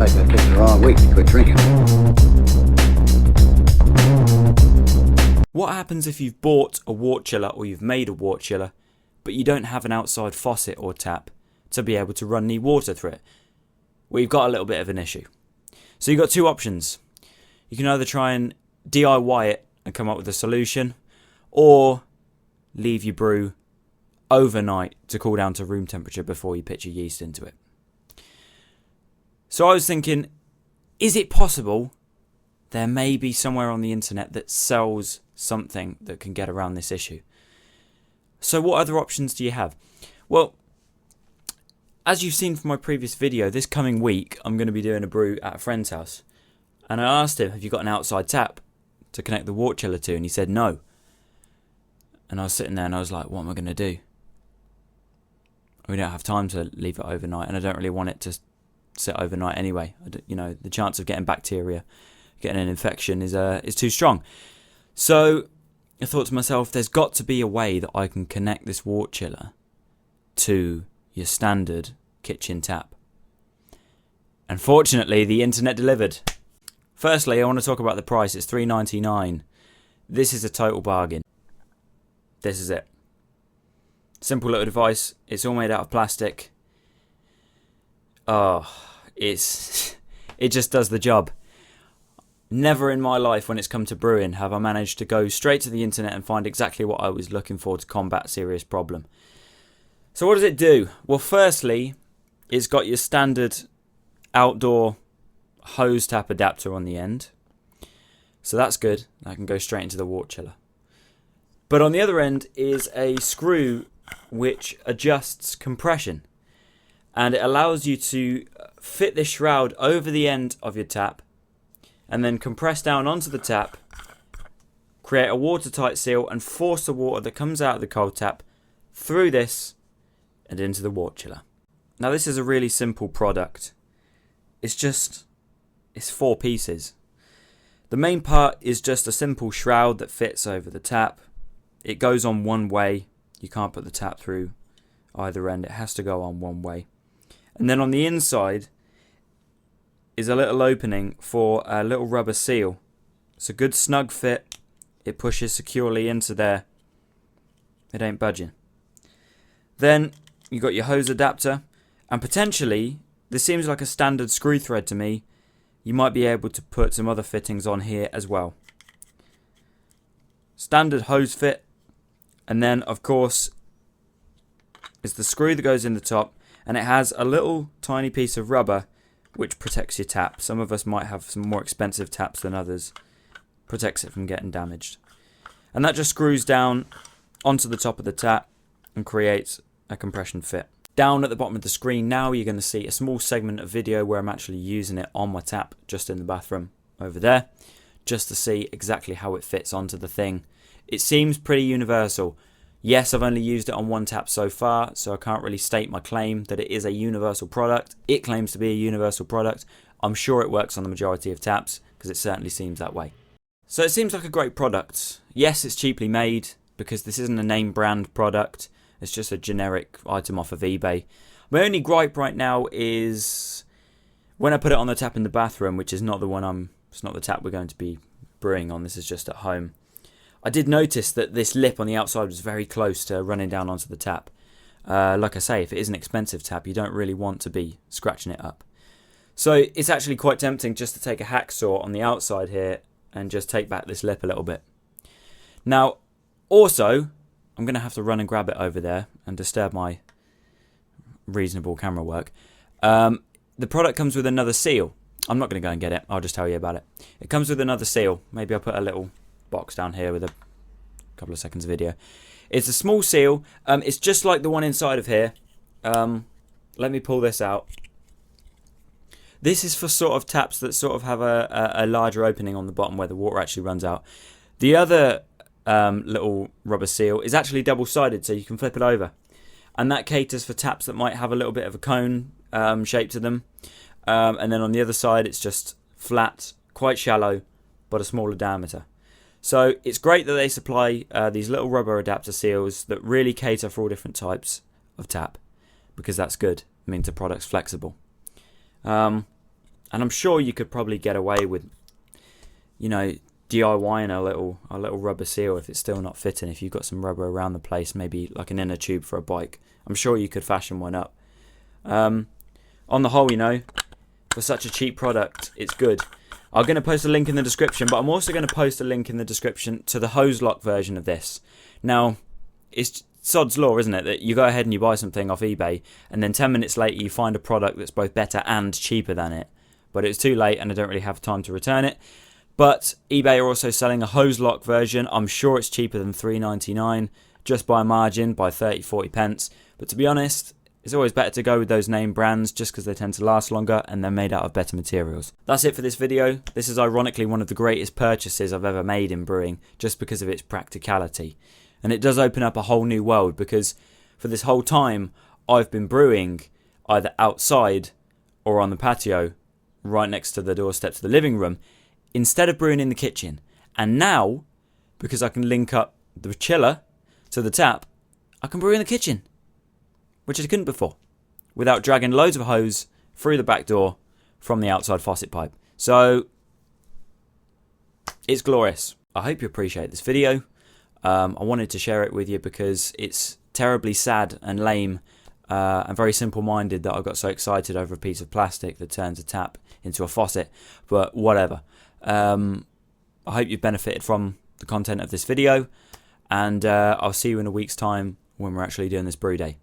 Take that picture all week to quit drinking. What happens if you've bought a water chiller or you've made a water chiller, but you don't have an outside faucet or tap to be able to run any water through it? Well, you've got a little bit of an issue. So you've got two options. You can either try and DIY it and come up with a solution, or leave your brew overnight to cool down to room temperature before you pitch your yeast into it. So I was thinking, is it possible there may be somewhere on the internet that sells something that can get around this issue? So what other options do you have? Well, as you've seen from my previous video, this coming week I'm going to be doing a brew at a friend's house. And I asked him, have you got an outside tap to connect the water chiller to? And he said no. And I was sitting there and I was like, what am I going to do? We don't have time to leave it overnight, and I don't really want it to sit overnight anyway. The chance of getting bacteria, getting an infection is too strong. So I thought to myself, there's got to be a way that I can connect this water chiller to your standard kitchen tap. Unfortunately, the internet delivered. Firstly, I want to talk about the price. It's $3.99. This is a total bargain. This is it. Simple little device. It's all made out of plastic. Oh, it just does the job. Never in my life when it's come to brewing have I managed to go straight to the internet and find exactly what I was looking for to combat a serious problem. So what does it do? Well, firstly, it's got your standard outdoor hose tap adapter on the end. So that's good. I can go straight into the water chiller. But on the other end is a screw which adjusts compression, and it allows you to fit this shroud over the end of your tap and then compress down onto the tap, create a watertight seal and force the water that comes out of the cold tap through this and into the water chiller. Now this is a really simple product. It's 4 pieces. The main part is just a simple shroud that fits over the tap. It goes on one way. You can't put the tap through either end. It has to go on one way. And then on the inside is a little opening for a little rubber seal. It's a good snug fit. It pushes securely into there. It ain't budging. Then you got your hose adapter, and potentially, this seems like a standard screw thread to me. You might be able to put some other fittings on here as well. Standard hose fit. And then, of course, is the screw that goes in the top, and it has a little tiny piece of rubber which protects your tap. Some of us might have some more expensive taps than others. Protects it from getting damaged. And that just screws down onto the top of the tap and creates a compression fit. Down at the bottom of the screen now, you're going to see a small segment of video where I'm actually using it on my tap just in the bathroom over there, just to see exactly how it fits onto the thing. It seems pretty universal. Yes, I've only used it on one tap so far, so I can't really state my claim that it is a universal product. It claims to be a universal product. I'm sure it works on the majority of taps, because it certainly seems that way. So it seems like a great product. Yes, it's cheaply made, because this isn't a name brand product. It's just a generic item off of eBay. My only gripe right now is when I put it on the tap in the bathroom, which is not it's not the tap we're going to be brewing on. This is just at home. I did notice that this lip on the outside was very close to running down onto the tap. Like I say, if it is an expensive tap, you don't really want to be scratching it up. So it's actually quite tempting just to take a hacksaw on the outside here and just take back this lip a little bit. Now, also, I'm going to have to run and grab it over there and disturb my reasonable camera work. The product comes with another seal. I'm not going to go and get it. I'll just tell you about it. It comes with another seal. Maybe I'll put a little box down here with a couple of seconds of video. It's a small seal. It's just like the one inside of here. Let me pull this out. This is for sort of taps that sort of have a larger opening on the bottom where the water actually runs out. The other little rubber seal is actually double-sided, so you can flip it over. And that caters for taps that might have a little bit of a cone shape to them. And then on the other side, it's just flat, quite shallow, but a smaller diameter. So it's great that they supply these little rubber adapter seals that really cater for all different types of tap, because that's good. It means the product's flexible. And I'm sure you could probably get away with, DIYing a little rubber seal if it's still not fitting. If you've got some rubber around the place, maybe like an inner tube for a bike, I'm sure you could fashion one up. On the whole, for such a cheap product, it's good. I'm going to post a link in the description, but I'm also going to post a link in the description to the hose lock version of this. Now, it's sod's law, isn't it, that you go ahead and you buy something off eBay, and then 10 minutes later you find a product that's both better and cheaper than it. But it's too late and I don't really have time to return it. But eBay are also selling a hose lock version. I'm sure it's cheaper than $3.99, just by a margin, by 30-40 pence. But to be honest, it's always better to go with those name brands just because they tend to last longer and they're made out of better materials. That's it for this video. This is ironically one of the greatest purchases I've ever made in brewing, just because of its practicality. And it does open up a whole new world, because for this whole time I've been brewing either outside or on the patio right next to the doorstep to the living room, instead of brewing in the kitchen. And now, because I can link up the chiller to the tap, I can brew in the kitchen, which I couldn't before, without dragging loads of hose through the back door from the outside faucet pipe. So it's glorious. I hope you appreciate this video. I wanted to share it with you because it's terribly sad and lame and very simple-minded that I got so excited over a piece of plastic that turns a tap into a faucet. But whatever. I hope you've benefited from the content of this video, and I'll see you in a week's time when we're actually doing this brew day.